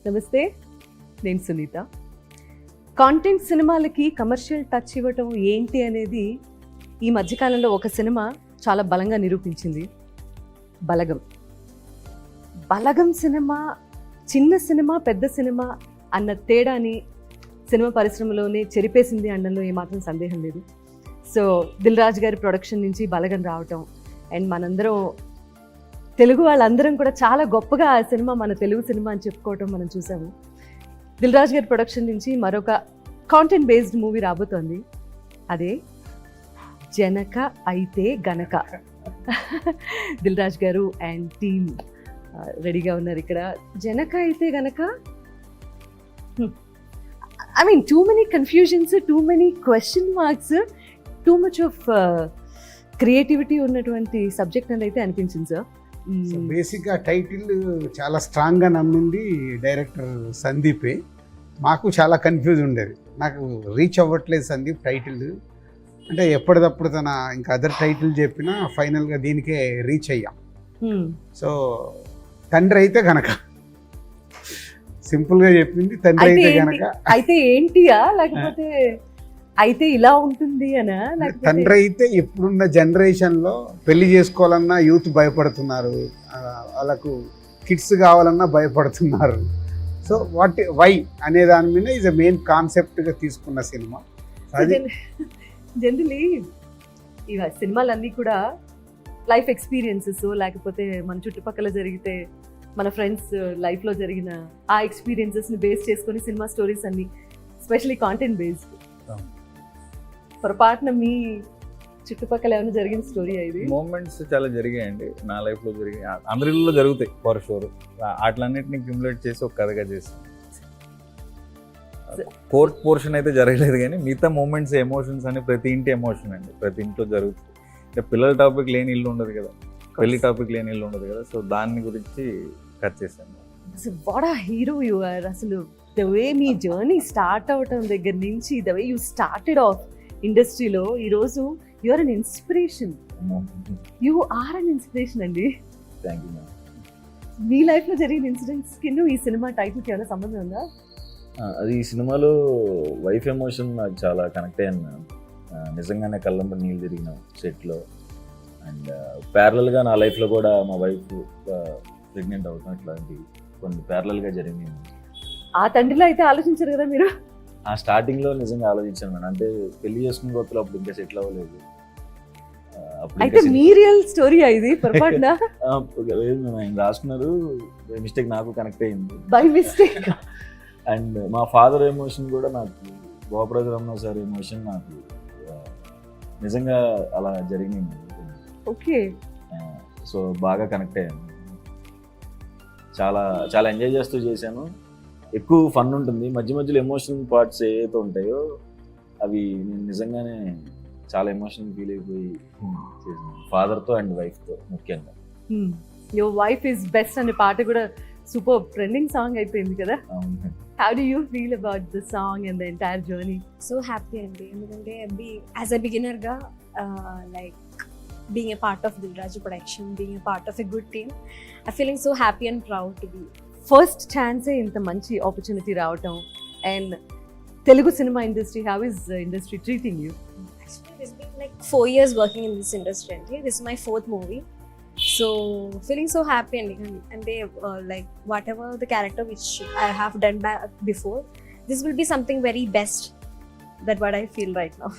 నమస్తే, నేను సునీత. కాంటెంట్ సినిమాలకి కమర్షియల్ టచ్ ఇవ్వటం ఏంటి అనేది ఈ మధ్యకాలంలో ఒక సినిమా చాలా బలంగా నిరూపించింది. బలగం సినిమా చిన్న సినిమా పెద్ద సినిమా అన్న తేడాని సినిమా పరిశ్రమలోనే చెరిపేసింది అనడంలో ఏమాత్రం సందేహం లేదు. సో దిల్ రాజు గారి ప్రొడక్షన్ నుంచి బలగం రావటం అండ్ మనందరం తెలుగు వాళ్ళందరం కూడా చాలా గొప్పగా ఆ సినిమా మన తెలుగు సినిమా అని చెప్పుకోవటం మనం చూసాము. దిల్ రాజు గారి ప్రొడక్షన్ నుంచి మరొక కాంటెంట్ బేస్డ్ మూవీ రాబోతోంది. అదే జనక అయితే గనక. దిల్ రాజు గారు అండ్ టీమ్ రెడీగా ఉన్నారు ఇక్కడ. జనక అయితే గనక I mean too many confusions, too many question marks, too much of creativity ఉన్నటువంటి సబ్జెక్ట్ అని అయితే అనిపించింది సార్. బేసిక్గా టైటిల్ చాలా స్ట్రాంగ్గా నమ్మింది డైరెక్టర్ సందీపే. మాకు చాలా కన్ఫ్యూజ్ ఉండేది, నాకు రీచ్ అవ్వట్లేదు సందీప్ టైటిల్ అంటే. ఎప్పటికప్పుడు తన ఇంకా అదర్ టైటిల్ చెప్పినా ఫైనల్గా దీనికే రీచ్ అయ్యాం. సో తండ్రి అయితే గనక సింపుల్గా చెప్పింది, తండ్రి అయితే గనక. అయితే ఏంటియా లేకపోతే అయితే ఇలా ఉంటుంది అనా? తండ్రి అయితే ఇప్పుడున్న జనరేషన్లో పెళ్లి చేసుకోవాలన్నా యూత్ భయపడుతున్నారు, వాళ్ళకు కిడ్స్ కావాలన్నా భయపడుతున్నారు. సో వై అనే దాని మీద ఈజ్ అ మెయిన్ కాన్సెప్ట్గా తీసుకున్న సినిమా. జనరలీ ఇవ సినిమాలన్నీ కూడా లైఫ్ ఎక్స్పీరియన్సెస్, లేకపోతే మన చుట్టుపక్కల జరిగితే మన ఫ్రెండ్స్ లైఫ్లో జరిగిన ఆ ఎక్స్పీరియన్సెస్ని బేస్ చేసుకొని సినిమా స్టోరీస్ అన్ని, ఎస్పెషలీ కాంటెంట్ బేస్డ్. పొరపాటున మీ చుట్టుపక్కల ఏమైనా జరిగిన స్టోరీ ఇది? మూమెంట్స్ చాలా జరిగాయండి నా లైఫ్లో, జరిగాయి, అందరిలో జరుగుతాయి ఫర్ షూర్. వాటిలన్నింటినీ క్యూములేట్ చేసి ఒక కథగా చేస్తాను. కోర్ట్ పోర్షన్ అయితే జరగలేదు, కానీ మిగతా మూమెంట్స్, ఎమోషన్స్ అని ప్రతి ఇంటి ఎమోషన్ అండి, ప్రతి ఇంట్లో జరుగుతుంది. అంటే పిల్లల టాపిక్ లేని ఇల్లు ఉండదు కదా, పెళ్లి టాపిక్ లేని ఇల్లు ఉండదు కదా. సో దాని గురించి కట్ చేశాను. What a hero you are. అసలు ద వే మీ జర్నీ స్టార్ట్ అవటం దగ్గర నుంచి, the way you started off ఇండస్ట్రీలో ఈరోజు you are an inspiration. You are an inspiration అండి. Thank you ma'am. మీ లైఫ్లో జరిగిన ఇన్సిడెంట్స్కి ఈ సినిమా టైటిల్కి ఏమైనా సంబంధం ఉందా? అది ఈ సినిమాలో వైఫ్ ఎమోషన్ నాకు చాలా కనెక్ట్ అయ్యాను మ్యామ్. నిజంగానే కళ్ళంబ నీళ్ళు తిరిగిన సెట్లో. అండ్ ప్యారలల్గా నా లైఫ్లో కూడా మా వైఫ్ ప్రెగ్నెంట్ అవుతాం, ఇట్లాంటివి కొన్ని ప్యారలల్గా జరిగింది. ఆ తండ్రిలో అయితే ఆలోచించారు కదా మీరు? ఆ స్టార్టింగ్లో నిజంగా ఆలోచించాను మేడం. అంటే పెళ్లి చేసుకున్న కొత్తలో అప్పుడు ఇంకా సెటిల్ అవ్వలేదు. అయితే మీ రియల్ స్టోరీ ఇది పొరపాటున? లేదు మేడం, ఆయన రాసుకున్నారు, మిస్టేక్ నాకు కనెక్ట్ అయింది బై మిస్టేక్. అండ్ మా ఫాదర్ ఎమోషన్ కూడా నాకు, గోపరాజు రమణ సార్ ఎమోషన్ నాకు నిజంగా అలా జరిగింది. ఓకే. సో బాగా కనెక్ట్ అయ్యాను, చాలా చాలా ఎంజాయ్ చేస్తూ చేశాను. ఎక్కువ ఫన్ ఉంటుంది, మధ్య మధ్యలో ఎమోషనల్ పార్ట్స్ ఏవైతే ఉంటాయో అవి నేను నిజంగానే చాలా ఎమోషనల్ ఫీల్ అయిపోయి చేశాను, ఫాదర్తో అండ్ వైఫ్తో ముఖ్యంగా. యువర్ వైఫ్ ఈజ్ బెస్ట్ అనే పాట కూడా సూపర్ ట్రెండింగ్ సాంగ్ అయిపోయింది కదా. How do you feel about the song and the entire journey? So happy అండి, ఎందుకంటే యాజ్ అ బిగినర్గా like being a part of Dil Raju production, being a part of a good team, I'm feeling so happy and proud to be. First ఛాన్సే ఇంత మంచి opportunity రావటం. And Telugu cinema industry, how is the industry treating you? Actually it's been like 4 years working in this industry and this is my 4th movie, so feeling so happy and they like whatever the character which I have done before, this will be something very best, that what I feel right now.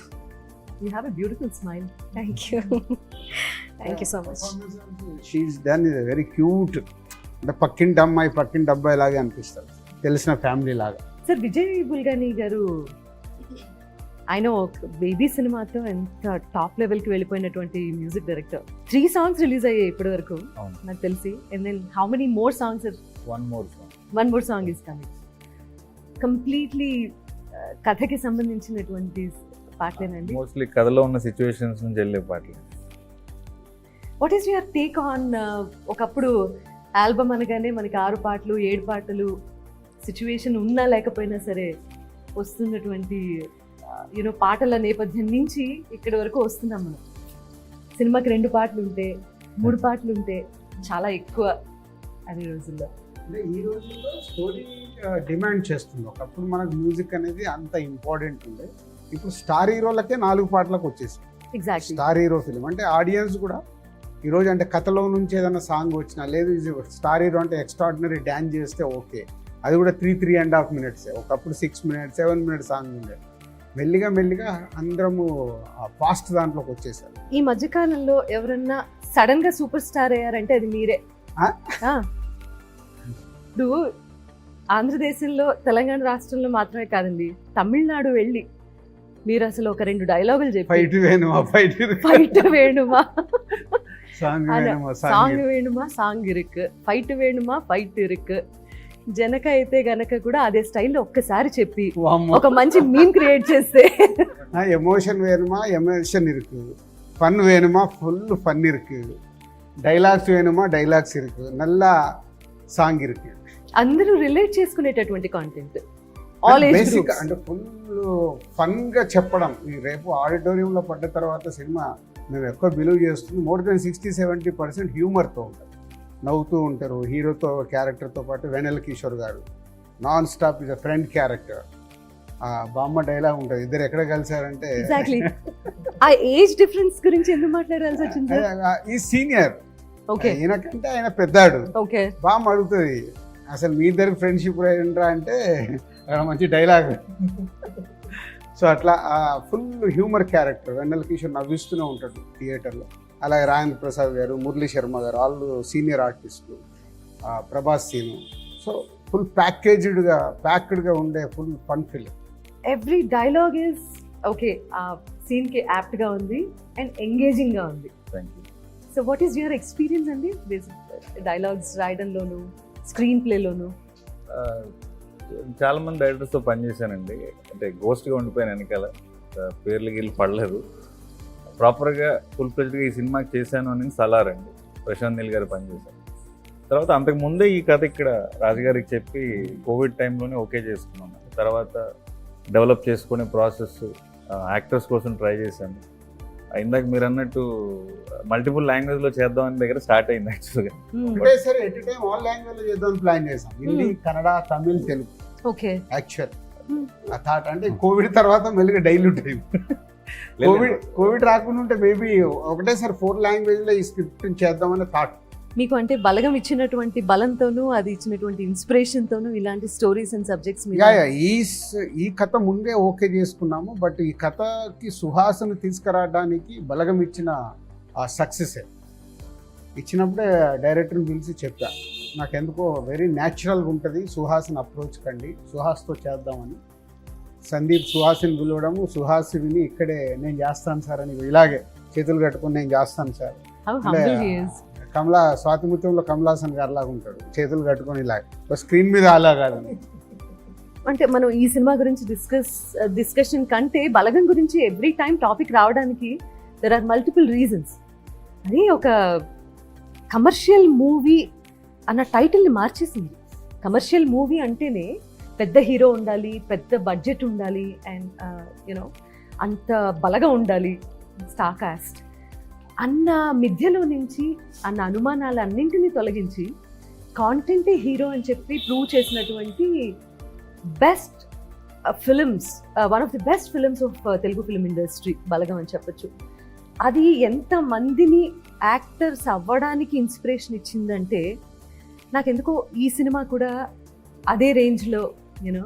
You have a beautiful smile. Thank you. Thank you so much. She's done is very cute. అంటే పక్కింటి అబ్బాయి లాగా అనిపిస్తారు, తెలిసిన family లాగా. Sir, Vijay Bulganin గారు ఆయన ఒక బేబీ సినిమాతో ఎంత టాప్ లెవెల్కి వెళ్ళిపోయినటువంటి మ్యూజిక్ డైరెక్టర్. 3 songs రిలీజ్ అయ్యాయి ఇప్పటి వరకు నాకు తెలిసి. And then how many more songs? One more song is coming. Completely కథకి సంబంధించినటువంటి పాటలేనండి? మోస్ట్లీ కథలో ఉన్న సిచ్యువేషన్స్ నుంచి వెళ్ళే పాటలు. What is your take on? ఒకప్పుడు ఆల్బమ్ అనగానే మనకి 6 పాటలు 7 పాటలు సిచ్యువేషన్ ఉన్నా లేకపోయినా సరే వస్తున్నటువంటి పాటల నేపథ్యం నుంచి ఇక్కడి వరకు వస్తున్నాం మనం. సినిమాకి 2 పాటలు ఉంటే 3 పాటలు ఉంటే చాలా ఎక్కువ అనే రోజుల్లో. అంటే ఈ రోజుల్లో స్టోరీ డిమాండ్ చేస్తుంది. ఒకప్పుడు మనకు మ్యూజిక్ అనేది అంత ఇంపార్టెంట్ ఉండే, ఇప్పుడు స్టార్ హీరోలకే 4 పాటలకు వచ్చేసి ఎగ్జాక్ట్లీ. స్టార్ హీరో ఫిలిం అంటే ఆడియన్స్ కూడా ఈరోజు అంటే కథలో నుంచి ఏదైనా సాంగ్ వచ్చినా, లేదు స్టార్ హీరో అంటే ఎక్స్ట్రాడినరీ డ్యాన్స్ చేస్తే ఓకే, అది కూడా 3.5 minutes. ఒకప్పుడు 6 minutes 7 minutes సాంగ్ ఉండే. మెల్లిగా అందరము ఫాస్ట్ దాంట్లోకి వచ్చేసారు. ఈ మధ్యకాలంలో ఎవరన్నా సడన్ గా సూపర్ స్టార్ అయ్యారంటే అది మీరే. ఆ? ఆ. ఇప్పుడు ఆంధ్రదేశంలో తెలంగాణ రాష్ట్రంలో మాత్రమే కాదండి, తమిళనాడు వెళ్ళి మీరు అసలు ఒక 2 డైలాగులు చెప్పి ఫైట్ వేణుమా ఫైట్ వేణుమా సాంగ్ వేణుమా సాంగ్ వేణుమా సాంగ్ ఇరుకు, ఫైట్ వేణుమా ఫైట్ ఇరుకు. జనక అయితే గనక కూడా అదే స్టైల్లో ఒక్కసారి చెప్పి ఒక మంచి మీమ్ క్రియేట్ చేస్తే ఎమోషన్ వేணுமா ఎమోషన్ ఇருக்கு, ఫన్ వేணுமா ఫుల్ ఫన్ ఇருக்கு, డైలాగ్స్ వేணுமா డైలాగ్స్ ఇருக்கு, నల్ల సాంగ్ ఇருக்கு. అందరూ రిలేట్ చేసుకునేటటువంటి content, all age basic groups. అంటే ఫుల్ ఫన్ గా చెప్పడం. ఈ రేపు ఆడిటోరియంలో పడ్డ తర్వాత సినిమా మేము ఎక్కువ బిలీవ్ చేస్తుంది మోర్ దెన్ 60-70% హ్యూమర్తో ఉంటుంది, నవ్వుతూ ఉంటారు. హీరోతో క్యారెక్టర్తో పాటు వెన్నెల కిషోర్ గారు non stop is a friend character. బామ్మ డైలాగ్ ఉంటుంది, ఇద్దరు ఎక్కడ కలిసారంటే ఎగ్జాక్ట్లీ. ఆ ఏజ్ డిఫరెన్స్ గురించి ఎందుకు మాట్లాడాల్సి వచ్చింది సార్? ఈ సీనియర్, ఓకే ఈయనకంటే ఆయన పెద్దాడు. ఓకే. బామ్మ అడుగుతుంది అసలు మీ ఇద్దరికి ఫ్రెండ్షిప్ ఏంట్రా అంటే అక్కడ మంచి డైలాగ్. సో అట్లా ఫుల్ హ్యూమర్ క్యారెక్టర్. వెన్నెల కిషోర్ నవ్విస్తూనే ఉంటాడు థియేటర్లో. అలాగే రాజేంద్ర ప్రసాద్ గారు, మురళీ శర్మ గారు, వాళ్ళు సీనియర్ ఆర్టిస్టులు, ప్రభాస్ సీను. సో ఫుల్ ప్యాక్డ్గా ఉండే full fun film. Every dialogue is okay, ఆ సీన్ కి యాప్ట్ గా ఉంది అండ్ ఎంగేజింగ్ గా ఉంది. Thank you. So what is your experience అండి డైలాగ్స్ రాయడంలోను, స్క్రీన్ ప్లేలోను? చాలా మంది డైరెక్టర్స్తో పనిచేశానండి. అంటే గోస్ట్గా ఉండిపోయాను వెనకాల, పేర్లు గీళ్ళు పడలేదు. ప్రాపర్గా ఫుల్ ఫ్లెజ్డ్గా ఈ సినిమాకి చేశాను అని సలార్ అండి, ప్రశాంత్ నీల్ గారు పనిచేశాను. తర్వాత అంతకుముందే ఈ కథ ఇక్కడ రాజుగారికి చెప్పి కోవిడ్ టైంలోనే ఓకే చేసుకున్నాను. తర్వాత డెవలప్ చేసుకునే ప్రాసెస్, యాక్టర్స్ కోసం ట్రై చేశాను. ఇందాక మీరు అన్నట్టు మల్టిపుల్ లాంగ్వేజ్లో చేద్దామని దగ్గర స్టార్ట్ అయింది యాక్చువల్గా. ఒకటేసారి ఎట్ టైం ఆల్ లాంగ్వేజ్ చేద్దామని ప్లాన్ చేసాం, హిందీ, కన్నడ, తమిళ్, తెలుగు. ఓకే. యాక్చువల్ ఆ థాట్ అంటే కోవిడ్ తర్వాత మెల్లిగా డైల్యూట్ అయింది. కోవిడ్ రాకుండా ఉంటే మేబీ ఒకటేసారి 4 లాంగ్వేజ్లో ఈ స్క్రిప్ట్ చేద్దామని థాట్. మీకు అంటే బలగం ఇచ్చినటువంటి బలంతోనూ, అది ఇచ్చినటువంటి ఇన్స్పిరేషన్ తోనూ ఇలాంటి స్టోరీస్ అండ్ సబ్జెక్ట్స్ మీద ఈ కథ ముందే ఓకే చేసుకున్నాము. బట్ ఈ కథకి సుహాస్ను తీసుకురావడానికి బలగం ఇచ్చిన ఆ సక్సెస్ ఇచ్చినప్పుడే డైరెక్టర్ని పిలిచి చెప్పా, నాకెందుకో వెరీ న్యాచురల్గా ఉంటుంది, సుహాస్ని అప్రోచ్ కండి, సుహాస్తో చేద్దామని. సందీప్ సుహాసిని పిలవడము, సుహాస్ విని ఇక్కడే నేను చేస్తాను సార్ అని ఇలాగే చేతులు కట్టుకుని నేను చేస్తాను సార్. స్వాతిముత్యంలో కమలాసన్ గారు లాగా ఉంటాడు, చేతులు కట్టుకొని ఇలా, స్క్రీన్ మీద అలా కాదు. అంటే మనం ఈ సినిమా గురించి డిస్కషన్ కంటే బలగం గురించి ఎవ్రీ టైం టాపిక్ రావడానికి దెర్ ఆర్ మల్టిపుల్ రీజన్స్. అది ఒక కమర్షియల్ మూవీ అన్న టైటిల్ని మార్చేసింది. కమర్షియల్ మూవీ అంటేనే పెద్ద హీరో ఉండాలి, పెద్ద బడ్జెట్ ఉండాలి, అండ్ యూనో అంత బలగా ఉండాలి, స్టార్ కాస్ట్ అన్న మిథ్యలో నుంచి, అన్న అనుమానాలు అన్నింటినీ తొలగించి కాంటెంటే హీరో అని చెప్పి ప్రూవ్ చేసినటువంటి best films, one of the best films of Telugu film industry Balagam అని చెప్పొచ్చు. అది ఎంతమందిని యాక్టర్స్ అవ్వడానికి ఇన్స్పిరేషన్ ఇచ్చిందంటే, నాకెందుకో ఈ సినిమా కూడా అదే రేంజ్లో యూనో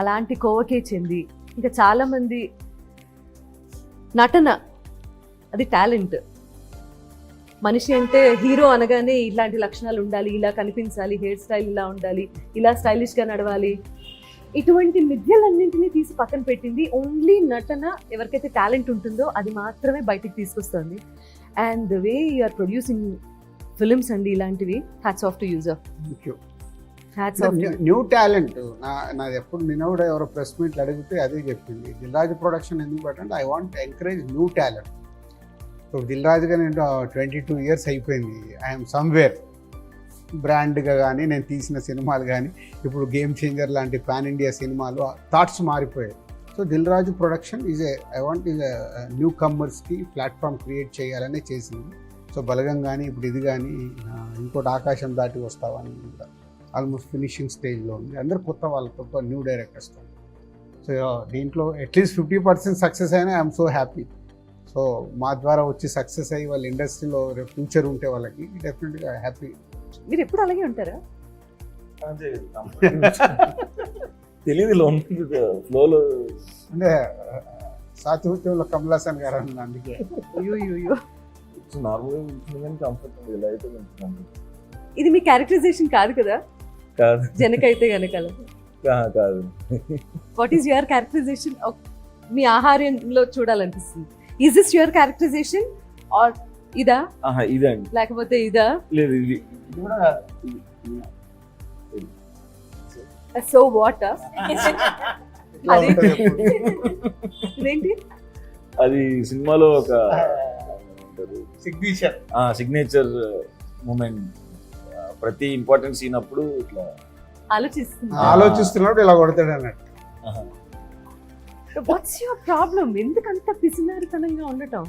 అలాంటి కోవకే చెంది, ఇంకా చాలామంది నటన అది టాలెంట్. మనిషి అంటే హీరో అనగానే ఇలాంటి లక్షణాలు ఉండాలి, ఇలా కనిపించాలి, హెయిర్ స్టైల్ ఇలా ఉండాలి, ఇలా స్టైలిష్గా నడవాలి, ఇటువంటి మిథ్యలన్నింటినీ తీసి పక్కన పెట్టింది. ఓన్లీ నటన, ఎవరికైతే టాలెంట్ ఉంటుందో అది మాత్రమే బయటికి తీసుకొస్తుంది. And the way you are producing films అండి ఇలాంటివి, hats off to user. Hats off. New talent నాది ఎప్పుడు నిన్న కూడా ఎవరో ప్రెస్ మీట్లు అడిగితే అదే చెప్పింది, దిల్ రాజు ప్రొడక్షన్ ఎందుకు పెట్టండి, I want encourage new talent. ఇప్పుడు దిల్ రాజుగా నేను 22 years అయిపోయింది, ఐఎమ్ సమ్వేర్. బ్రాండ్గా కానీ నేను తీసిన సినిమాలు కానీ ఇప్పుడు గేమ్ చేంజర్ లాంటి పాన్ ఇండియా సినిమాలు థాట్స్ మారిపోయాయి. So Dil Raju production I want new కమ్మర్స్కి ప్లాట్ఫామ్ క్రియేట్ చేయాలనే చేసింది. సో బలగం కానీ ఇప్పుడు ఇది కానీ ఇంకోటి ఆకాశం దాటి వస్తావని ఆల్మోస్ట్ ఫినిషింగ్ స్టేజ్లో ఉంది. అందరు కొత్త వాళ్ళు, కొత్త న్యూ డైరెక్టర్స్తో. సో దీంట్లో అట్లీస్ట్ 50% సక్సెస్ అయినా ఐఎమ్ సో హ్యాపీ. సో మా ద్వారా వచ్చి సక్సెస్ అయ్యి వాళ్ళ ఇండస్ట్రీలో రేపు ఫ్యూచర్ ఉంటే వాళ్ళకి డెఫినెట్గా హ్యాపీ. మీరు ఎప్పుడు అలాగే ఉంటారా? తెలియదు ఇలా ఉంటుంది ఫ్లోలో. అంటే సాతిహృత్యంలో కమల్ హాసన్ గారు అన్న అందుకే. అయ్యో నార్మల్గా ఉంటుంది కానీ కంఫర్టబుల్ ఇలా అయితే కంఫర్ట్ ఇది మీ క్యారెక్టరైజేషన్ కాదు కదా కాదు. జనకైతే గనక. కాదు. What is your characterization? మీ ఆహార్యంలో చూడాలనిపిస్తుంది. Is this your characterization or ఇదా ఇదండి, లేకపోతే ఇదా? లేదు ఇది కూడా కాదు. సో వాట్ అది ఇదేంటి? అది సినిమాలో ఒక సిగ్నేచర్ సిగ్నేచర్ మూమెంట్. ప్రతి ఇంపార్టెంట్ సీన్ అప్పుడు ఇట్లా ఆలోచిస్తున్నప్పుడు ఇలా కొడతాడు అన్నట్టు. What's your problem? ఎందుకంత పిసినారితనంగా ఉండటం?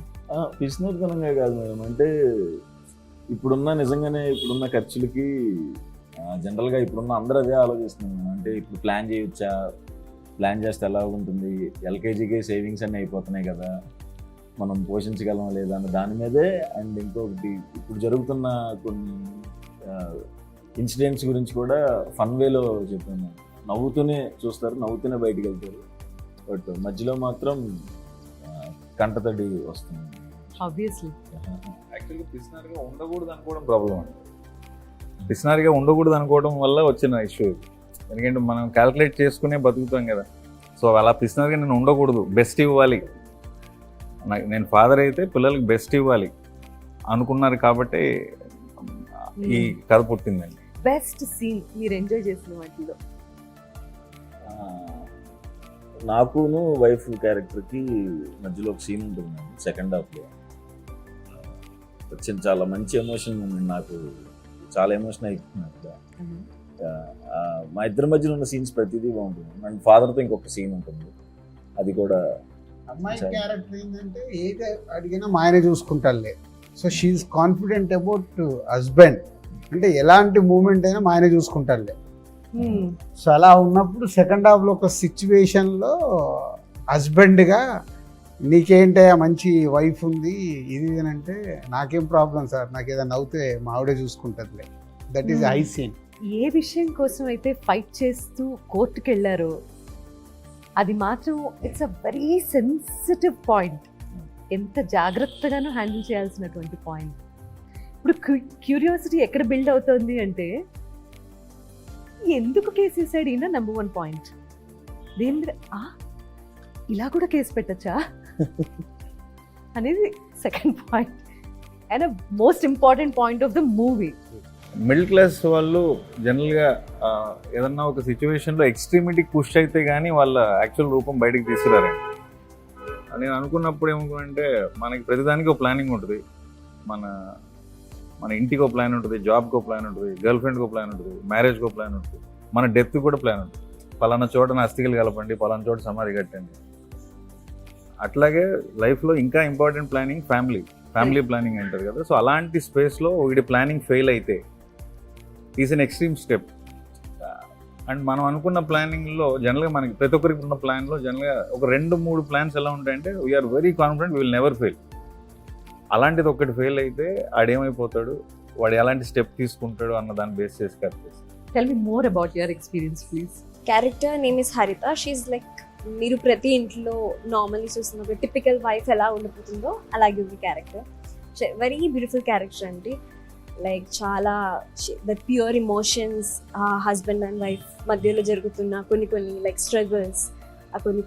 పిసినరితనంగా కాదు మేడం, అంటే ఇప్పుడున్న ఖర్చులకి జనరల్గా ఇప్పుడున్న అందరూ అదే ఆలోచిస్తున్నాం. అంటే ఇప్పుడు ప్లాన్ చేస్తే ఎలా ఉంటుంది, ఎల్కేజీకి సేవింగ్స్ అన్నీ అయిపోతున్నాయి కదా, మనం పోషించగలం లేదా అన్న దాని మీదే. అండ్ ఇంకొకటి ఇప్పుడు జరుగుతున్న కొన్ని ఇన్సిడెంట్స్ గురించి కూడా ఫన్ వేలో చెప్పాను. నవ్వుతూనే చూస్తారు, నవ్వుతూనే బయటికి వెళ్తారు, బట్ మధ్యలో మాత్రం కంటతడి వస్తుంది. ఆబ్వియస్లీ యాక్చువల్గా పిసినారిగా ఉండకూడదు అనుకోవడం ప్రాబ్లం అండి. పిసినారిగా ఉండకూడదు అనుకోవడం వల్ల వచ్చిన ఇష్యూ ఇది. ఎందుకంటే మనం క్యాల్కులేట్ చేసుకునే బతుకుతాం కదా. సో అలా పిసినారిగా నేను ఉండకూడదు, బెస్ట్ ఇవ్వాలి, నేను ఫాదర్ అయితే పిల్లలకి బెస్ట్ ఇవ్వాలి అనుకున్నారు కాబట్టి ఈ కథ పుట్టిందండి. బెస్ట్ సీన్ మీరు ఎంజాయ్ చేసిన వాటిలో? నాకును వైఫ్ క్యారెక్టర్కి మధ్యలో ఒక సీన్ ఉంటుంది సెకండ్ హాఫ్లో. వచ్చిన చాలా మంచి ఎమోషన్ ఉంది, నాకు చాలా ఎమోషన్ అయిపోతుంది. మా ఇద్దరి మధ్యలో ఉన్న సీన్స్ ప్రతిదీ బాగుంటుంది. అండ్ ఫాదర్తో ఇంకొక సీన్ ఉంటుంది, అది కూడా. అమ్మాయి క్యారెక్టర్ ఏంటంటే ఏది అడిగినా మా ఆయన చూసుకుంటారులే. So she is confident about husband, అంటే ఎలాంటి మూమెంట్ అయినా మా ఆయన చూసుకుంటారులే. సో అలా ఉన్నప్పుడు సెకండ్ హాఫ్లో ఒక సిచ్యువేషన్లో హస్బెండ్గా నీకేంటే మంచి వైఫ్ ఉంది ఇది అంటే, నాకేం ప్రాబ్లం సార్, నాకు ఏదైనా అవుతే మా ఆవిడే చూసుకుంటుందిలే. That is high scene. ఏ విషయం కోసం అయితే ఫైట్ చేస్తూ కోర్టుకి వెళ్ళారో అది మాత్రం it's a very sensitive point. ఎంత జాగ్రత్తగానూ హ్యాండిల్ చేయాల్సినటువంటి పాయింట్. ఇప్పుడు క్యూరియాసిటీ ఎక్కడ బిల్డ్ అవుతుంది అంటే, ఎందుకు కేసు వేసాడు ఈయన నెంబర్ 1 పాయింట్. దేని ఇలా కూడా కేసు పెట్టచ్చా అనేది second point. And most important point of the movie. Middle class వాళ్ళు జనరల్గా ఏదన్నా ఒక సిచ్యువేషన్లో ఎక్స్ట్రీమిటీకి పుష్ అయితే కానీ వాళ్ళ యాక్చువల్ రూపం బయటకు తీసుకురారండి. నేను అనుకున్నప్పుడు ఏమనుకుంటే, మనకి ప్రతిదానికి ఒక ప్లానింగ్ ఉంటుంది. మన ఇంటికి ఒక ప్లాన్ ఉంటుంది, జాబ్కి ఒక ప్లాన్ ఉంటుంది, గర్ల్ ఫ్రెండ్కి ఒక ప్లాన్ ఉంటుంది, మ్యారేజ్కి ఒక ప్లాన్ ఉంటుంది, మన డెత్కి కూడా ప్లాన్ ఉంటుంది. పలానా చోట అస్థికలు కలపండి, పలానా చోట సమాధి కట్టండి. అట్లాగే లైఫ్లో ఇంకా ఇంపార్టెంట్ ప్లానింగ్ ఫ్యామిలీ ప్లానింగ్ అంటారు కదా. సో అలాంటి స్పేస్లో వీడి ప్లానింగ్ ఫెయిల్ అయితే is an extreme step. And మనం అనుకున్న ప్లానింగ్లో జనరల్గా మనకి ప్రతి ఒక్కరికి ఉన్న ప్లాన్లో జనరల్గా ఒక 2-3 ప్లాన్స్ ఎలా ఉంటాయంటే, we are very confident we will never fail. అలాంటిది ఒకటి ఫెయిల్ అయితే ఆడేమైపోతాడు, వాడు ఎలాంటి స్టెప్ తీసుకుంటాడు అన్న దాన్ని బేస్ చేసి correct. Tell me more about your experience please. Character name is హరిత. షీఈ్ లైక్, మీరు ప్రతి ఇంట్లో నార్మల్లీ చూస్తున్న ఒక టిపికల్ వైఫ్ ఎలా ఉండిపోతుందో అలాగే ఉంది క్యారెక్టర్. వెరీ బ్యూటిఫుల్ క్యారెక్టర్ అండి. లైక్ చాలా the pure emotions, husband and wife మధ్యలో జరుగుతున్న కొన్ని లైక్ స్ట్రగుల్స్,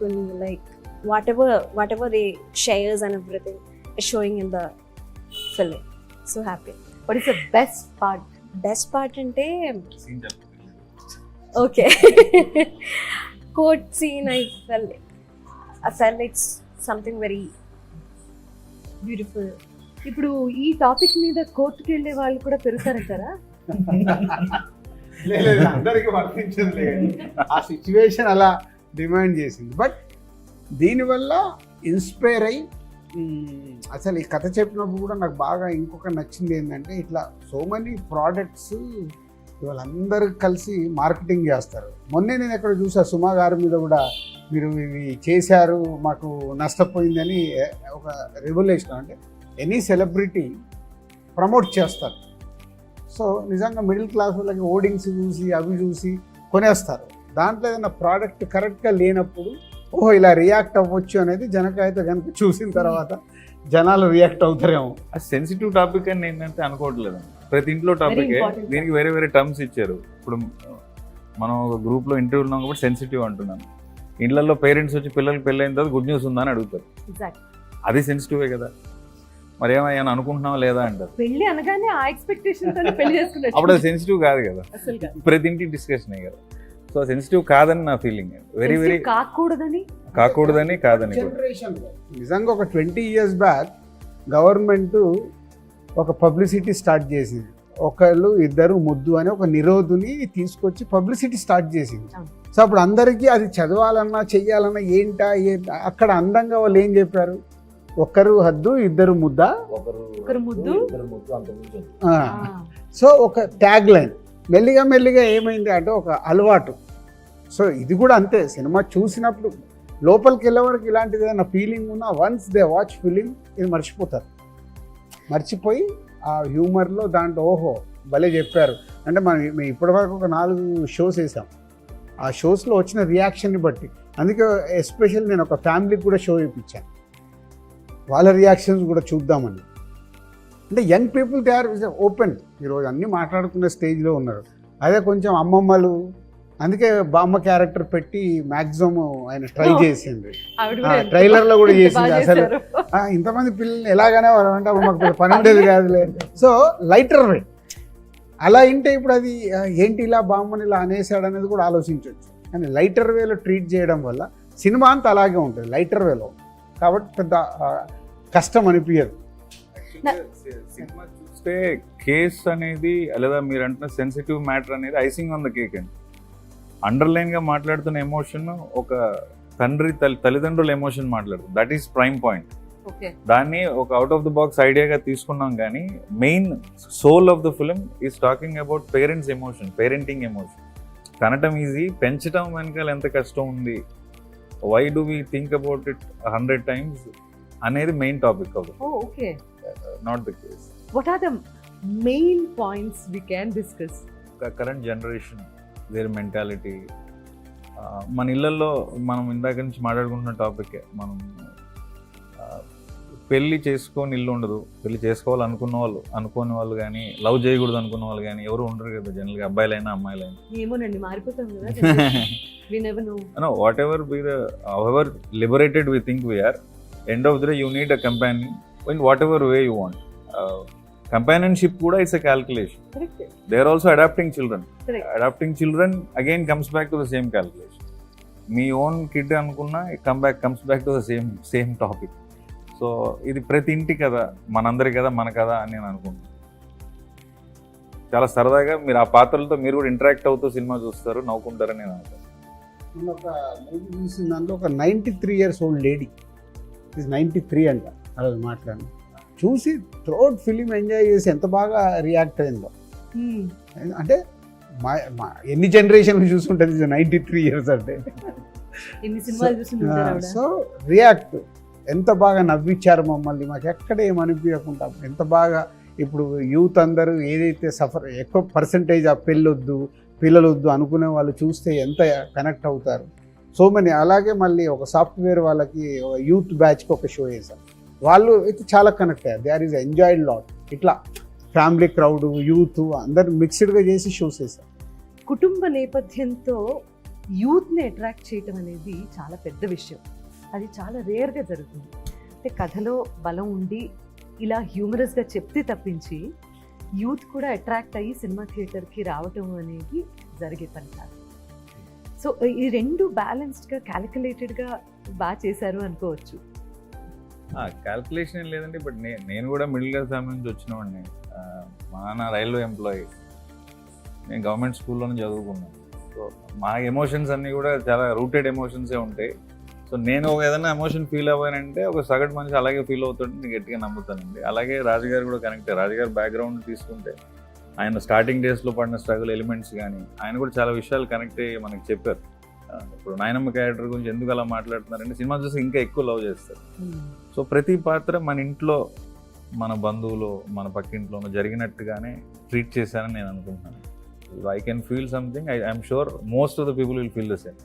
కొన్ని like whatever they shares and everything showing in the film. So happy. What is the best part? Best part అంటే okay, court scene. I felt it's something very beautiful. ఇప్పుడు ఈ topic మీద కోర్టుకి వెళ్ళే వాళ్ళు కూడా పెరుగుతారంటారా? లేదు, అందరికీ వర్తించదు. ఆ సిచ్యువేషన్ అలా డిమాండ్ చేసింది. బట్ దీనివల్ల ఇన్స్పైర్ అయ్యి అసలు ఈ కథ చెప్పినప్పుడు కూడా నాకు బాగా ఇంకొక నచ్చింది ఏంటంటే, ఇట్లా సో మెనీ ప్రోడక్ట్స్ ఇవాళ అందరూ కలిసి మార్కెటింగ్ చేస్తారు. మొన్నే నేను ఎక్కడ చూసా, సుమా గారి మీద కూడా మీరు ఇవి చేశారు మాకు నష్టపోయిందని ఒక రెవల్యూషన్. అంటే ఎనీ సెలబ్రిటీ ప్రమోట్ చేస్తారు. సో నిజంగా మిడిల్ క్లాస్ వాళ్ళకి ఓడింగ్స్ చూసి అవి చూసి కొనేస్తారు. దాంట్లో ఏదైనా ప్రోడక్ట్ కరెక్ట్గా లేనప్పుడు ఓహో ఇలా రియాక్ట్ అవ్వచ్చు అనేది జనకైతే కనుక చూసిన తర్వాత జనాలు రియాక్ట్ అవుతారేమో. అది సెన్సిటివ్ టాపిక్ అని నేనైతే అనుకోవట్లేదు. ప్రతి ఇంట్లో టాపిక్ important. దీనికి వేరే వేరే టర్మ్స్ ఇచ్చారు. ఇప్పుడు మనం ఒక గ్రూప్లో ఇంటర్వ్యూ ఉన్నాం కాబట్టి సెన్సిటివ్ అంటున్నాను. ఇళ్లలో పేరెంట్స్ వచ్చి పిల్లలకి పెళ్ళైన తర్వాత గుడ్ న్యూస్ ఉందా అని అడుగుతారు. ఎగ్జాక్ట్. అది సెన్సిటివే కదా. మరి ఏమైనా అనుకుంటున్నావా లేదా అంటారు. పెళ్లి అనగానే ఆ ఎక్స్పెక్టేషన్ తో పెళ్లి చేసుకున్నట్టు. అప్పుడు అది సెన్సిటివ్ కాదు కదా, అసలు కాదు. ప్రతి ఇంటి డిస్కషన్ కదా. సో సెన్సిటివ్ కాదని నా ఫీలింగ్. వెరీ వెరీ కాకూడదని కాకూడదని కాదని కూడా. జనరేషన్ నిజంగా ఒక 20 years బ్యాక్ గవర్నమెంట్ ఒక పబ్లిసిటీ స్టార్ట్ చేసింది. ఒకళ్ళు ఇద్దరు ముద్దు అని ఒక నిరోధుని తీసుకొచ్చి పబ్లిసిటీ స్టార్ట్ చేసింది. సో అప్పుడు అందరికీ అది చదవాలన్నా చెయ్యాలన్నా ఏంటా అక్కడ అందంగా వాళ్ళు ఏం చెప్పారు, ఒకరు హద్దు ఇద్దరు ముద్ద, ఒకరు ముద్దు, ఇద్దరు ముద్దు, అంత ముద్దు. సో ఒక ట్యాగ్ లైన్. మెల్లిగా మెల్లిగా ఏమైంది అంటే ఒక అలవాటు. సో ఇది కూడా అంతే, సినిమా చూసినప్పుడు లోపలికి వెళ్ళే వరకు ఇలాంటిది ఏదైనా ఫీలింగ్ ఉన్నా వన్స్ దే వాచ్ ఫిలిం ఇది మర్చిపోతారు. మర్చిపోయి ఆ హ్యూమర్లో దాంట్లో ఓహో భలే చెప్పారు అంటే మేము ఇప్పటివరకు ఒక 4 షోస్ వేసాం. ఆ షోస్లో వచ్చిన రియాక్షన్ని బట్టి, అందుకే ఎస్పెషల్ నేను ఒక ఫ్యామిలీకి కూడా షో ఇప్పించాను, వాళ్ళ రియాక్షన్స్ కూడా చూద్దామని. అంటే young people they are open. ఈరోజు అన్నీ మాట్లాడుకునే స్టేజ్లో ఉన్నారు. అదే కొంచెం అమ్మమ్మలు, అందుకే బామ్మ క్యారెక్టర్ పెట్టి మ్యాక్సిమం ఆయన ట్రై చేసింది. ట్రైలర్లో కూడా చేసింది. అసలు ఇంతమంది పిల్లల్ని ఎలాగనే అంటే అప్పుడు మాకు పని ఉండేది కాదులే. సో లైటర్ వే అలా ఇంటే ఇప్పుడు అది ఏంటి ఇలా బామ్మని ఇలా అనేసాడు అనేది కూడా ఆలోచించవచ్చు. కానీ లైటర్ వేలో ట్రీట్ చేయడం వల్ల సినిమా అంతా అలాగే ఉంటుంది లైటర్ వేలో, కాబట్టి పెద్ద కష్టం అనిపించదు. సినిమా చూస్తే కేస్ అనేది లేదా మీరు అంటున్న సెన్సిటివ్ మ్యాటర్ అనేది ఐసింగ్ ఆన్ ద కేక్ అండి. అండర్లైన్గా మాట్లాడుతున్న ఎమోషన్ ఒక తల్లిదండ్రుల ఎమోషన్ మాట్లాడుతుంది. That is prime point. దాన్ని ఒక అవుట్ ఆఫ్ ద బాక్స్ ఐడియాగా తీసుకున్నాం. కానీ main soul of the film is talking about parents emotion, parenting emotion. కనటం ఈజీ, పెంచడం వెనకాల ఎంత కష్టం ఉంది, why do we think about it 100 times అనేది main topic of not the case. What are the main points we can discuss? Current generation, their mentality. మన ఇళ్ళల్లో మనం ఇందాక నుంచి మాట్లాడుకుంటున్న టాపిక్, మనం పెళ్ళి చేసుకొని ఇల్లు ఉండదు. పెళ్ళి అనుకోని వాళ్ళు కానీ, లవ్ చేయకూడదు అనుకున్న వాళ్ళు కానీ ఎవరు ఉండరు కదా జనరల్గా, అబ్బాయిలైనా అమ్మాయిలైనా. ఏమోనండి, మారిపోతాం కదా. We never know. No, whatever be the, however liberated we think we are, end of the day you need a companion in whatever way you want. Companionship kuda is a calculation. Correct. They are also adopting children. Correct. Adopting children again comes back to the same calculation. Me own kid anukunna comes back to the same topic. So ఇది ప్రతి ఇంటి కదా, మనందరి కదా, మన కదా అని నేను అనుకుంటున్నాను. చాలా సరదాగా మీరు ఆ పాత్రలతో మీరు కూడా ఇంటరాక్ట్ అవుతూ సినిమా చూస్తారు, నవ్వుకుంటారని నేను అనుకుంటున్నాను. నేను ఒక మూవీ చూసిన దాంట్లో ఒక 93 years old లేడీ, 93 అంట, అలా మాట్లాడి చూసి త్రోట్ ఫిలిం ఎంజాయ్ చేసి ఎంత బాగా రియాక్ట్ అయిందో. అంటే ఎన్ని జనరేషన్లు చూసుంటుంది 93 years అంటే. సో రియాక్ట్ ఎంత బాగా నవ్వించారు మమ్మల్ని, మాకు ఎక్కడ ఏమనిపించకుండా ఎంత బాగా. ఇప్పుడు యూత్ అందరూ ఏదైతే ఎక్కువ పర్సంటేజ్ ఆ పిల్లలొద్దు అనుకునే వాళ్ళు చూస్తే ఎంత కనెక్ట్ అవుతారు. So money. అలాగే మళ్ళీ ఒక సాఫ్ట్వేర్ వాళ్ళకి యూత్ బ్యాచ్కి ఒక షో వేశారు, వాళ్ళు అయితే చాలా కనెక్ట్ అయ్యారు. They are is enjoyed lot. ఇట్లా ఫ్యామిలీ క్రౌడ్, యూత్ అందరు మిక్స్డ్గా చేసి షోస్ వేశారు. కుటుంబ నేపథ్యంతో యూత్ని అట్రాక్ట్ చేయటం అనేది చాలా పెద్ద విషయం. అది చాలా రేర్గా జరుగుతుంది. అంటే కథలో బలం ఉండి ఇలా హ్యూమరస్గా చెప్తే తప్పించి యూత్ కూడా అట్రాక్ట్ అయ్యి సినిమా థియేటర్కి రావటం అనేది జరిగే పని కాదు. సో ఈ రెండు బ్యాలెన్స్డ్గా క్యాలిక్యులేటెడ్గా బాగా చేశారు అనుకోవచ్చు. క్యాల్కులేషన్ ఏం లేదండి, బట్ నేను కూడా మిడిల్ క్లాస్ ఫ్యామిలీ నుంచి వచ్చినవాడిని. మా నాన్న రైల్వే ఎంప్లాయీ, నేను గవర్నమెంట్ స్కూల్లోనే చదువుకున్నాను. సో మా ఎమోషన్స్ అన్నీ కూడా చాలా రూటెడ్ ఎమోషన్సే ఉంటాయి. సో నేను ఏదైనా ఎమోషన్ ఫీల్ అవ్వానంటే ఒక సగటు మనిషి అలాగే ఫీల్ అవుతుంటే నేను గట్టిగా నమ్ముతానండి. అలాగే రాజుగారు కూడా కనెక్ట్. రాజుగారు బ్యాక్గ్రౌండ్ తీసుకుంటే ఆయన స్టార్టింగ్ డేస్లో పడిన స్ట్రగుల్ ఎలిమెంట్స్ కానీ ఆయన కూడా చాలా విషయాలు కనెక్ట్ అయ్యి మనకి చెప్పారు. ఇప్పుడు నాయనమ్మ క్యారెక్టర్ గురించి ఎందుకు అలా మాట్లాడుతున్నారంటే సినిమా చూసి ఇంకా ఎక్కువ లవ్ చేస్తారు. సో ప్రతి పాత్ర మన ఇంట్లో మన బంధువులు మన పక్కింట్లోనూ జరిగినట్టుగానే ట్రీట్ చేశానని నేను అనుకుంటున్నాను. I can feel something, I'm sure most of the people will feel the same.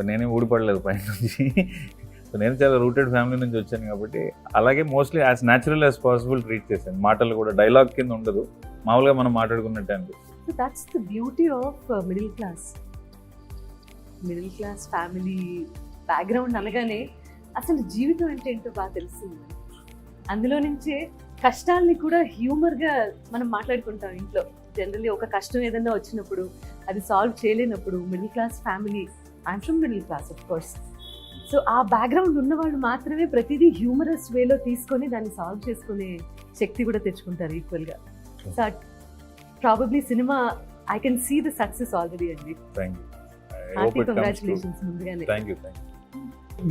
నేనేం ఊడిపడలేదు పైన నుంచి. సో నేను చాలా రూటెడ్ ఫ్యామిలీ నుంచి వచ్చాను కాబట్టి అలాగే mostly as natural as possible treat చేశాను. మాటలు కూడా డైలాగ్ కింద ఉండదు, మామూలుగా మనం మాట్లాడుకున్నట్టే అనిపిస్తుంది. So that's the beauty of middle class family background అనగానే అసలు జీవితం అంటే ఏంటో బాగా తెలుస్తుంది. అందులో నుంచే కష్టాలని కూడా హ్యూమర్గా మనం మాట్లాడుకుంటాం ఇంట్లో. జనరల్లీ ఒక కష్టం ఏదైనా వచ్చినప్పుడు అది సాల్వ్ చేయలేనప్పుడు middle class family, I'm from middle class of course, so ఆ బ్యాక్గ్రౌండ్ ఉన్నవాళ్ళు మాత్రమే ప్రతిదీ హ్యూమరస్ వేలో తీసుకొని దాన్ని సాల్వ్ చేసుకునే శక్తి కూడా తెచ్చుకుంటారు ఈక్వల్గా. సో ప్రాబబ్లీ సినిమా I can see the success already అండి. థ్యాంక్ యూ, హార్టీ కంగ్రాచులేషన్స్ ముందుగానే. Thank you.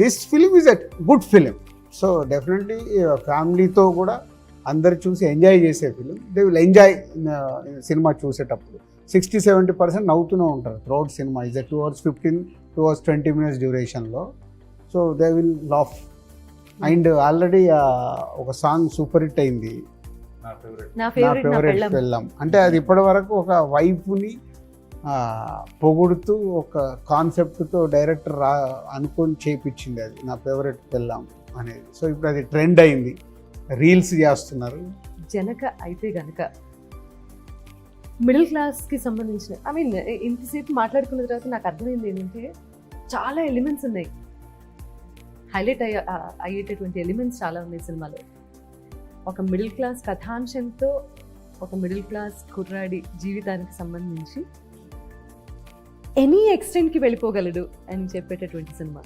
This film is a good film. So definitely ఫ్యామిలీతో కూడా అందరు చూసి ఎంజాయ్ చేసే ఫిలిం. దే విల్ ఎంజాయ్ సినిమా చూసేటప్పుడు. 60-70% నవ్వుతూనే ఉంటారు త్రూఅవుట్ సినిమా. ఈజ్ 2 hours 15, 2 hours 20 minutes డ్యూరేషన్లో. So they will laugh. And already ఒక సాంగ్ సూపర్ హిట్ అయింది, నా నా ఫేవరెట్ ఫేవరెట్ పెళ్ళాం. అంటే అది ఇప్పటి వరకు ఒక వైఫ్ని పొగుడుతూ ఒక కాన్సెప్ట్తో డైరెక్టర్ అనుకొని చేయించింది అది, నా ఫేవరెట్ పెళ్ళాం అనేది. సో ఇప్పుడు అది ట్రెండ్ అయింది, రీల్స్ చేస్తున్నారు. జనక అయితే గనక మిడిల్ క్లాస్కి సంబంధించిన, ఐ మీన్ ఇంతసేపు మాట్లాడుకున్న తర్వాత నాకు అర్థమైంది ఏంటంటే చాలా ఎలిమెంట్స్ ఉన్నాయి, హైలైట్ అయ్యేటటువంటి ఎలిమెంట్స్ చాలా ఉన్నాయి సినిమాలో. ఒక మిడిల్ క్లాస్ కథాంశంతో ఒక మిడిల్ క్లాస్ కుర్రాడి జీవితానికి సంబంధించి ఎనీ ఎక్స్టెంట్కి వెళ్ళిపోగలడు అని చెప్పేటటువంటి సినిమా.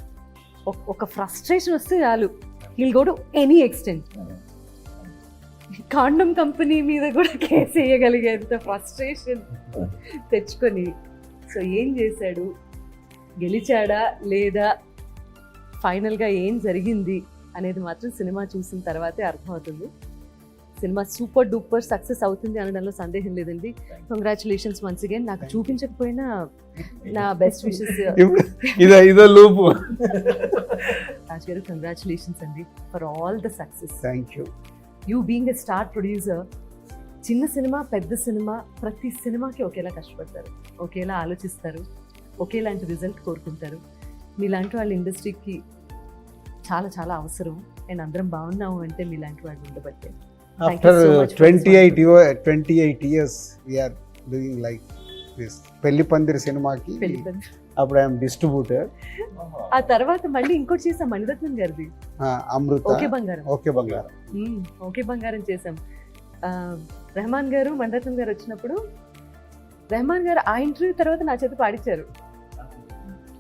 ఒక ఫ్రస్ట్రేషన్ వస్తే చాలు, he'll go to any extent. Condom company మీద కూడా కేసు వేయగలిగేంత ఫ్రస్ట్రేషన్ తెచ్చుకొని, సో ఏం చేశాడు, గెలిచాడా లేదా, ఫైనల్గా ఏం జరిగింది అనేది మాత్రం సినిమా చూసిన తర్వాతే అర్థమవుతుంది. సినిమా సూపర్ డూపర్ సక్సెస్ అవుతుంది అనడంలో సందేహం లేదండి. Congratulations once again. నాకు చూపించకపోయినా నా బెస్ట్ విషెస్. ఇదో లూపు. రాజ్ గారు కంగ్రాచులేషన్స్ అండి for all the success. Thank you. You being a star producer, చిన్న సినిమా పెద్ద సినిమా ప్రతి సినిమాకి ఒకేలా కష్టపడతారు, ఒకేలా ఆలోచిస్తారు, ఒకేలాంటి రిజల్ట్ కోరుకుంటారు. మీలాంటి వాళ్ళ ఇండస్ట్రీకి చాలా చాలా అవసరం. అండ్ అందరం బాగున్నాము అంటే మీలాంటి వాళ్ళు ఉండబట్టే. After 28 years we are doing like this. పెళ్లి పందిరి సినిమాకి అప్పుడు ఐఎమ్ డిస్ట్రిబ్యూటర్. ఆ తర్వాత మళ్ళీ ఇంకోటి చేసాం మణిరత్నం గారిది, అమృత, ఓకే బంగారం. ఓకే బంగారం. ఓకే బంగారం చేసాం. రెహమాన్ గారు మణిరత్నం గారు వచ్చినప్పుడు రెహమాన్ గారు ఆ ఇంటర్వ్యూ తర్వాత నా చేత పాడించారు.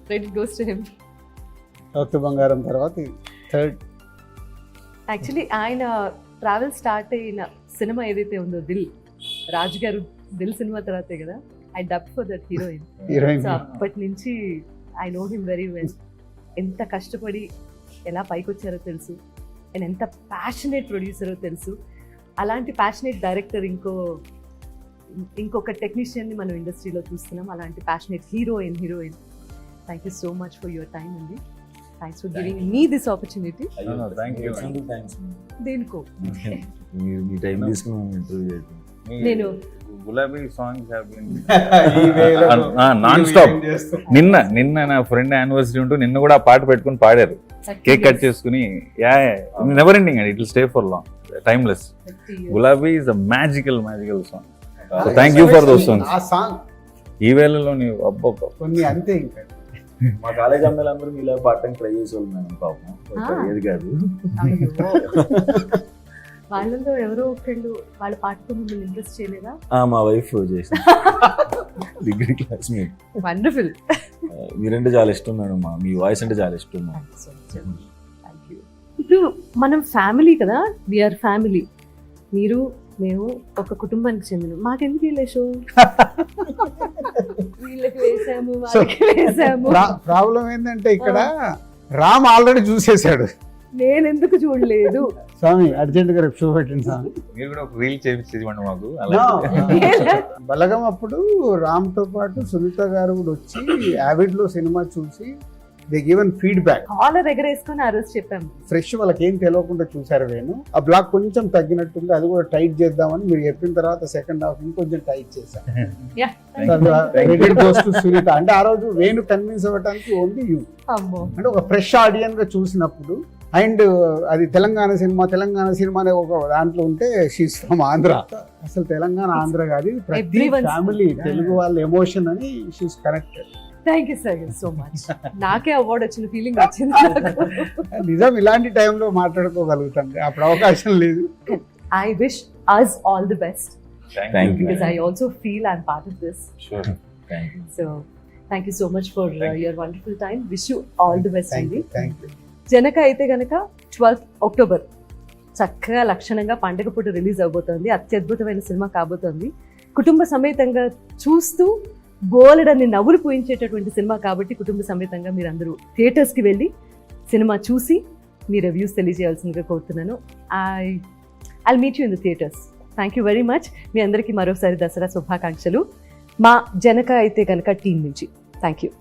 Credit goes to him. Okay Bangaram తర్వాత థర్డ్. యాక్చువల్లీ ఆయన ట్రావెల్ స్టార్ట్ అయిన సినిమా ఏదైతే ఉందో దిల్, రాజు గారు దిల్ సినిమా తర్వాతే కదా I dub for that heroine. So అప్పటి నుంచి I know him very well. ఎంత కష్టపడి ఎలా పైకి వచ్చారో తెలుసు, అండ్ ఎంత ప్యాషనేట్ ప్రొడ్యూసరో తెలుసు. అలాంటి ప్యాషనేట్ డైరెక్టర్ ఇంకొక టెక్నీషియన్ని మనం ఇండస్ట్రీలో చూస్తున్నాం. అలాంటి passionate heroine. Thank you so much for your time అండి. Thanks for giving me this opportunity. దేనికో మీరు మీ టైం తీసుకుని ఇంటర్వ్యూ చేయడం. నేను గులాబీ సాంగ్స్ నాన్ స్టాప్. నిన్న నా ఫ్రెండ్ యానివర్సరీ ఉంటూ నిన్న కూడా ఆ పాట పెట్టుకుని పాడారు, కేక్ కట్ చేసుకుని. Never ending and it will stay for long, timeless. Gulabi is a magical song. So thank you for those songs. ఆ సాంగ్ ఈ వేళలో నీవు అబ్బబ్బా కొన్ని అంతే. ఇంకా మా కాలేజ్ అమ్మాయిలందరూ మీలా పాడటానికి ట్రై చేసేవాళ్ళు మేడం, పాపం ఏది కాదు. వాళ్ళలో ఎవరో ఒకళ్ళు వాళ్ళ పాటతో మిమ్మల్ని ఇంట్రెస్ట్ చేయలేదా? మా వైఫ్ చేసింది, డిగ్రీ క్లాస్మేట్. వండర్ఫుల్. మీరంటే చాలా ఇష్టం మేడం, మీ వాయిస్ అంటే చాలా ఇష్టం. ఇప్పుడు మనం ఫ్యామిలీ కదా, వీఆర్ ఫ్యామిలీ. మీరు మేము ఒక కుటుంబానికి చెందిన, మాకెందుకు వీళ్ళ షో వీళ్ళకి వేసాము వాళ్ళకి వేసాము. ప్రాబ్లం ఏంటంటే ఇక్కడ రామ్ ఆల్రెడీ చూసేశాడు. నేను ఎందుకు చూడలేదు? స్వామి అర్జెంట్గా రేపు షో పెట్టండి స్వామి. మీరు కూడా ఒక రీల్ చేయించండి మాకు No. అలా. బలగం అప్పుడు రామ్తో పాటు సునీత గారు కూడా వచ్చి యావిడ్లో సినిమా చూసి దే గివెన్ ఫీడ్బ్యాక్. కాలర్ ఎగరేసుకొని ఆ రోజు చెప్పాము. ఫ్రెష్ వాళ్ళకి ఏం తెలియకుండా చూసారు. నేను ఆ బ్లాక్ కొంచెం తగ్గినట్టుంది, అది కూడా టైట్ చేద్దామని మీరు చెప్పిన తర్వాత సెకండ్ హాఫ్ ఇంకొంచెం టైట్ చేశాను. Yeah. Credit goes to Sunitha. అంటే ఆ రోజు వేణు కన్విన్స్ అవ్వడానికి ఓన్లీ యూ. అమ్మో. అంటే ఒక ఫ్రెష్ ఆడియన్స్ గా చూసినప్పుడు, అండ్ అది తెలంగాణ సినిమా అనే ఒక దాంట్లో ఉంటే షీస్ ఫ్రమ్ ఆంధ్ర. అసలు తెలంగాణ ఆంధ్ర కాదు, ప్రతి Everyone's- ఫ్యామిలీ తెలుగు వాళ్ళ ఎమోషన్ అని she's connected. Thank you sir so much. నాకే అవార్డు వచ్చిన ఫీలింగ్ వచ్చింది నాకు. నిజం, ఇలాంటి టైంలో మాట్లాడుకోగలుగుతాం, అప్పుడు అవకాశం లేదు. I wish us all the best Thank you. because I also feel I'm part of this. Sure. Thank you. So thank you so much for your wonderful time. Wish you all the best thank అండి. You, thank you. Janaka Aithe Ganaka 12th October చక్కగా లక్షణంగా పండగ పూట release అవబోతోంది. అత్యద్భుతమైన cinema కాబోతోంది. కుటుంబ సమేతంగా చూస్తూ బోలెడన్ని నవ్వులు పూయించేటటువంటి సినిమా కాబట్టి కుటుంబ సమేతంగా మీరు అందరూ థియేటర్స్కి వెళ్ళి సినిమా చూసి మీ రివ్యూస్ తెలియజేయాల్సిందిగా కోరుతున్నాను. I meet you in the theatres. Thank you very much. మీ అందరికీ మరోసారి దసరా శుభాకాంక్షలు మా జనక అయితే కనుక టీం నుంచి. Thank you.